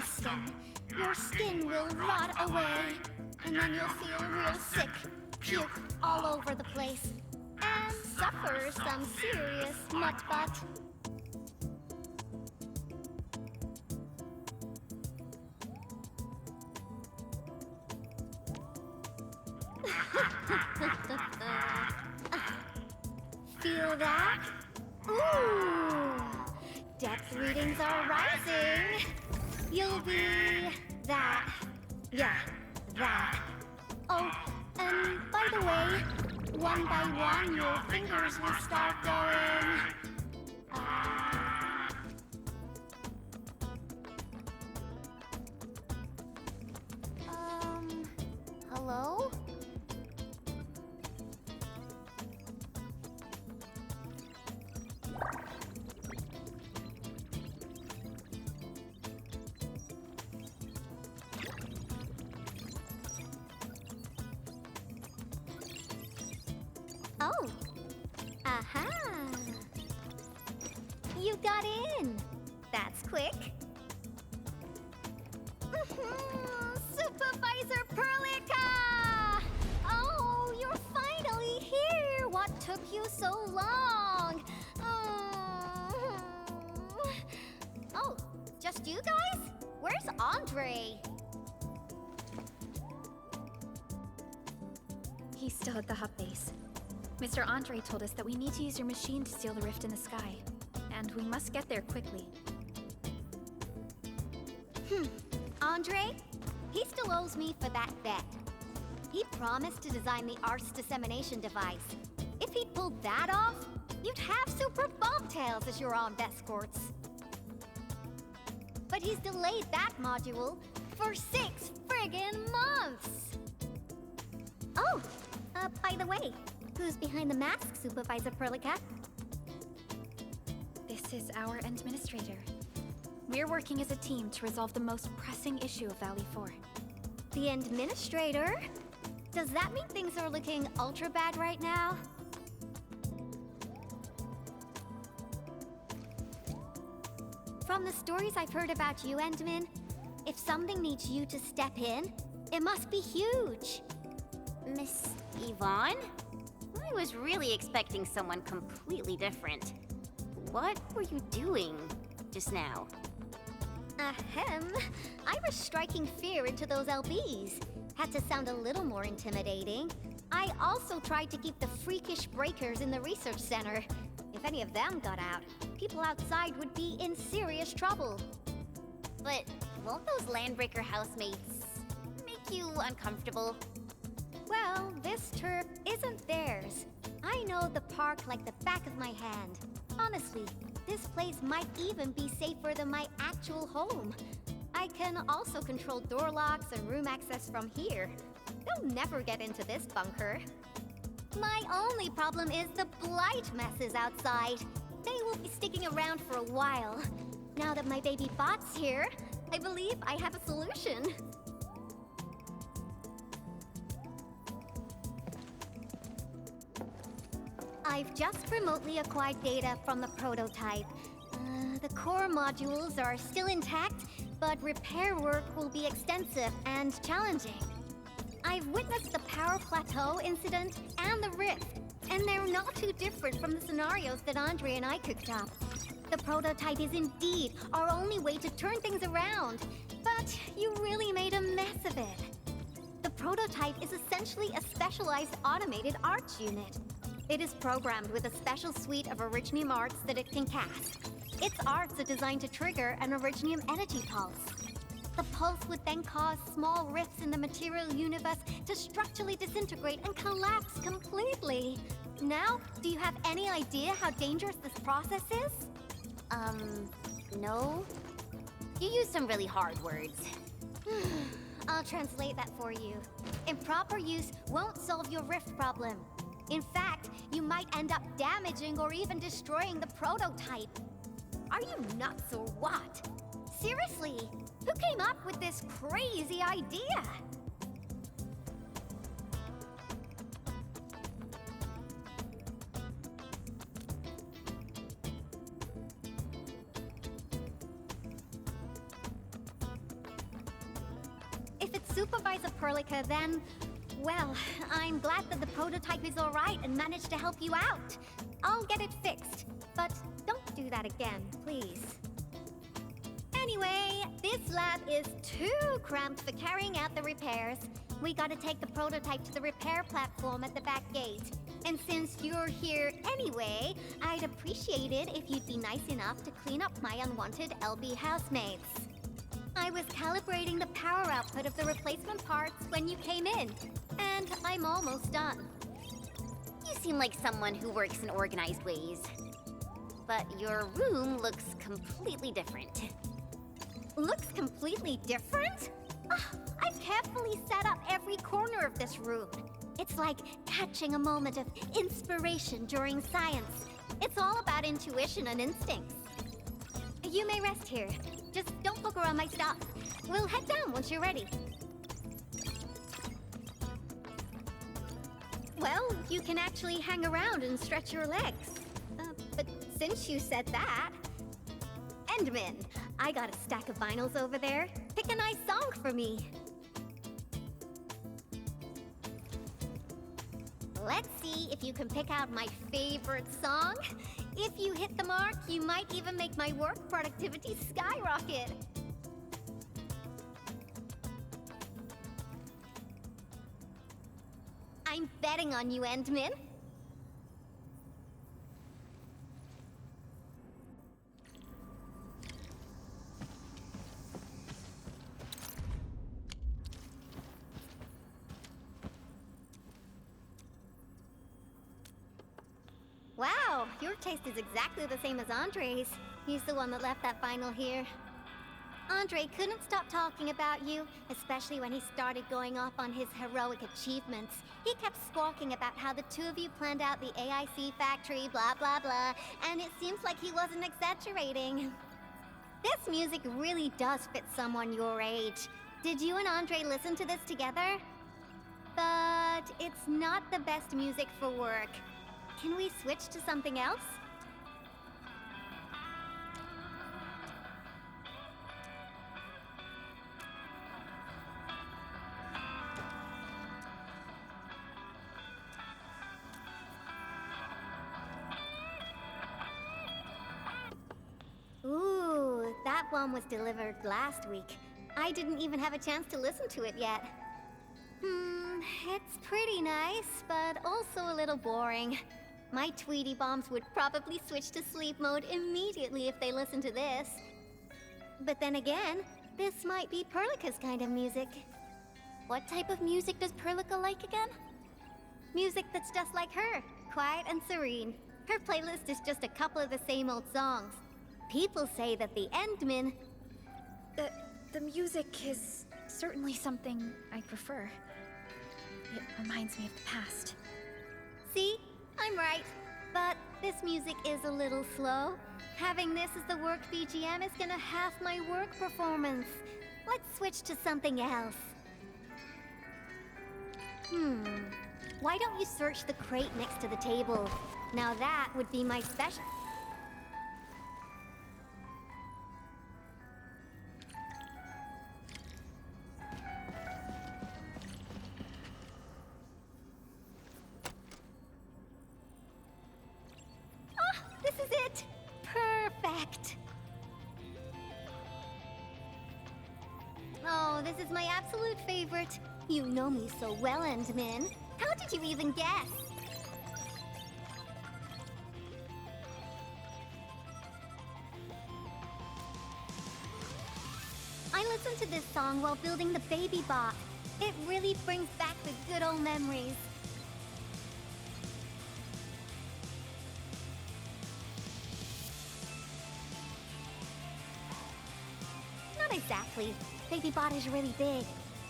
piston. Your skin will rot away, and then you'll feel real sick, puke all over the place, and suffer some serious mutt butt. Feel that? Ooh! Depth readings are rising. You'll be that. Yeah, that. Oh, and by the way, one by one your fingers will start going. Hello? Oh. Aha. You got in. That's quick. Supervisor Perlica! Oh, you're finally here. What took you so long? Oh, just you guys? Where's Andre? He's still at the hub base. Mr. Andre told us that we need to use your machine to seal the rift in the sky. And we must get there quickly. Andre? He still owes me for that bet. He promised to design the Art's dissemination device. If he'd pulled that off, you'd have super bobtails as your armed escorts. But he's delayed that module for 6 friggin' months! Oh, by the way, who's behind the mask, Supervisor Perlica? This is our administrator. We're working as a team to resolve the most pressing issue of Valley 4. The administrator? Does that mean things are looking ultra bad right now? From the stories I've heard about you, Endman, if something needs you to step in, it must be huge. Miss Yvonne? I was really expecting someone completely different. What were you doing just now? Ahem. I was striking fear into those LBs. Had to sound a little more intimidating. I also tried to keep the freakish breakers in the research center. If any of them got out, people outside would be in serious trouble. But won't those Landbreaker housemates make you uncomfortable? Well, this turf isn't theirs. I know the park like the back of my hand. Honestly, this place might even be safer than my actual home. I can also control door locks and room access from here. They'll never get into this bunker. My only problem is the blight messes outside. They will be sticking around for a while. Now that my baby bot's here, I believe I have a solution. I've just remotely acquired data from the prototype. The core modules are still intact, but repair work will be extensive and challenging. I've witnessed the power plateau incident and the rift, and they're not too different from the scenarios that Andre and I cooked up. The prototype is indeed our only way to turn things around, but you really made a mess of it. The prototype is essentially a specialized automated arts unit. It is programmed with a special suite of Originium arts that it can cast. Its arts are designed to trigger an Originium energy pulse. The pulse would then cause small rifts in the material universe to structurally disintegrate and collapse completely. Now, do you have any idea how dangerous this process is? No. You used some really hard words. I'll translate that for you. Improper use won't solve your rift problem. In fact, you might end up damaging or even destroying the prototype. Are you nuts or what? Seriously, who came up with this crazy idea? Supervisor Perlica, then... Well, I'm glad that the prototype is alright and managed to help you out. I'll get it fixed, but don't do that again, please. Anyway, this lab is too cramped for carrying out the repairs. We gotta take the prototype to the repair platform at the back gate. And since you're here anyway, I'd appreciate it if you'd be nice enough to clean up my unwanted LB housemates. I was calibrating the power output of the replacement parts when you came in, and I'm almost done. You seem like someone who works in organized ways. But your room looks completely different. Looks completely different? I've carefully set up every corner of this room. It's like catching a moment of inspiration during science. It's all about intuition and instincts. You may rest here. Just don't poke around my stuff. We'll head down once you're ready. Well, you can actually hang around and stretch your legs. But since you said that... Endman, I got a stack of vinyls over there. Pick a nice song for me. Let's see if you can pick out my favorite song. If you hit the mark, you might even make my work productivity skyrocket. I'm betting on you, Endman. Wow, your taste is exactly the same as Andre's. He's the one that left that vinyl here. Andre couldn't stop talking about you, especially when he started going off on his heroic achievements. He kept squawking about how the two of you planned out the AIC factory, blah blah blah, and it seems like he wasn't exaggerating. This music really does fit someone your age. Did you and Andre listen to this together? But it's not the best music for work. Can we switch to something else? Ooh, that one was delivered last week. I didn't even have a chance to listen to it yet. It's pretty nice, but also a little boring. My Tweety Bombs would probably switch to sleep mode immediately if they listened to this. But then again, this might be Perlica's kind of music. What type of music does Perlica like again? Music that's just like her, quiet and serene. Her playlist is just a couple of the same old songs. People say that the Endman... The music is certainly something I prefer. It reminds me of the past. See? I'm right. But this music is a little slow. Having this as the work BGM is gonna half my work performance. Let's switch to something else. Why don't you search the crate next to the table? Now that would be my special... This is it! Perfect! Oh, this is my absolute favorite. You know me so well, Endman. How did you even guess? I listened to this song while building the baby bot. It really brings back the good old memories. Exactly. BabyBot is really big.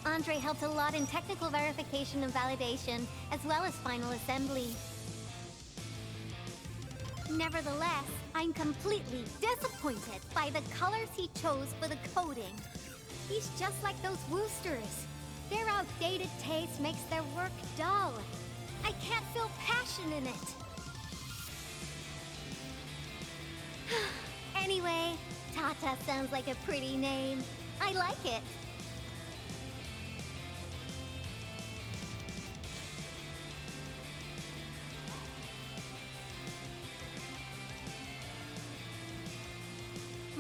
Andre helped a lot in technical verification and validation, as well as final assembly. Nevertheless, I'm completely disappointed by the colors he chose for the coding. He's just like those Woosters. Their outdated taste makes their work dull. I can't feel passion in it. Anyway, Tata sounds like a pretty name. I like it.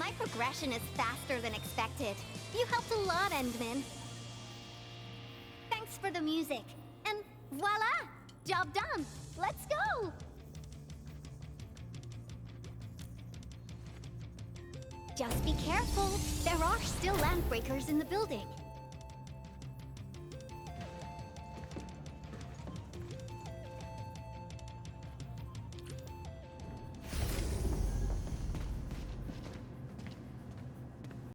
My progression is faster than expected. You helped a lot, Endman. Thanks for the music. And voila! Job done! Let's go! Just be careful. There are still land breakers in the building.